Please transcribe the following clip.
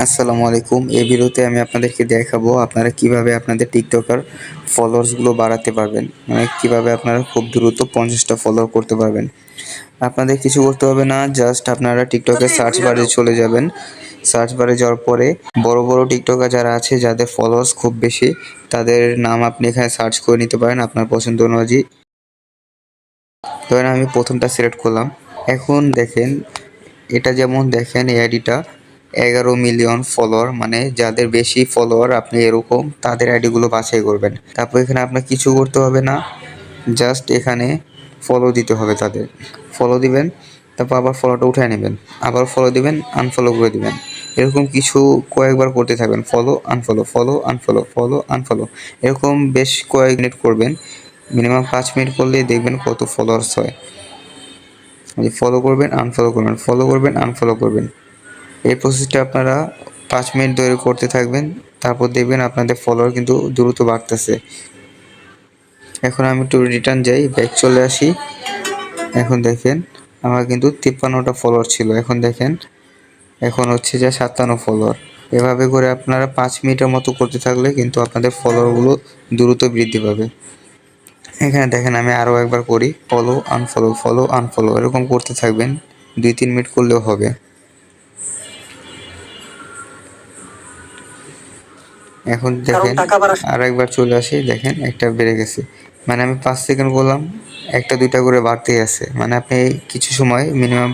আসসালামু আলাইকুম। এই ভিডিওতে আমি আপনাদেরকে দেখাবো আপনারা কিভাবে আপনাদের টিকটকার ফলোয়ার্সগুলো বাড়াতে পারবেন। মানে কিভাবে আপনারা খুব দ্রুত ৫০ টা ফলোয়ার করতে পারবেন। আপনাদের কিছু করতে হবে না, জাস্ট আপনারা টিকটকের সার্চ বারে চলে যাবেন। সার্চ বারে যাওয়ার পরে বড়, বড় টিকটকার যারা আছে যাদের ফলোয়ার্স খুব বেশি তাদের নাম আপনি এখানে সার্চ করে নিতে পারেন আপনার পছন্দ অনুযায়ী। ধরেন আমি ১ম টা সিলেক্ট করলাম। এখন দেখেন এটা যেমন দেখেন এই আইডিটা ১১ মিলিয়ন ফলোয়ার, মানে যাদের বেশি ফলোয়ার আপনি এরকম তাদের আইডিগুলো বাছাই করবেন। তারপর এখানে আপনার কিছু করতে হবে না, জাস্ট এখানে ফলো দিতে হবে তাদের। ফলো দিবেন, তারপর আবার ফলোটা উঠায় নেবেন, আবার ফলো দিবেন, আনফলো করে দিবেন। এরকম কিছু কয়েকবার করতে থাকবেন। Follow, unfollow, follow, unfollow, follow, unfollow. এরকম বেশ কয়েক মিনিট করবেন। মিনিমাম ৫ মিনিট করলেই দেখবেন কত ফলোয়ার্স হয়। ফলো করবেন, আনফলো করবেন, ফলো করবেন, আনফলো করবেন। এই প্রসেসটা আপনারা ৫ মিনিট ধরে করতে থাকবেন। তারপর দেখবেন আপনাদের ফলোয়ার কিন্তু দ্রুত বাড়তেছে। এখন আমি একটু রিটার্ন যাই, ব্যাক চলে আসি। এখন দেখেন আমার কিন্তু ৫৩টা ফলোয়ার ছিল। এখন দেখেন এখন হচ্ছে যে ৫৭ ফলোয়ার। এভাবে করে আপনারা ৫ মিনিটের মতো করতে থাকলে কিন্তু আপনাদের ফলোয়ারগুলো দ্রুত বৃদ্ধি পাবে। এখানে দেখেন আমি আরও একবার করি, ফলো, আনফলো, ফলো, আনফলো এরকম করতে থাকবেন। ২-৩ মিনিট করলেও হবে। এখন দেখেন আরেকবার চলে আসি, দেখেন একটা বেড়ে গেছে। মানে আমি ৫ সেকেন্ড করলাম, ১টা ২টা করে বাড়তেই আছে। মানে আপনি কিছু সময় মিনিমাম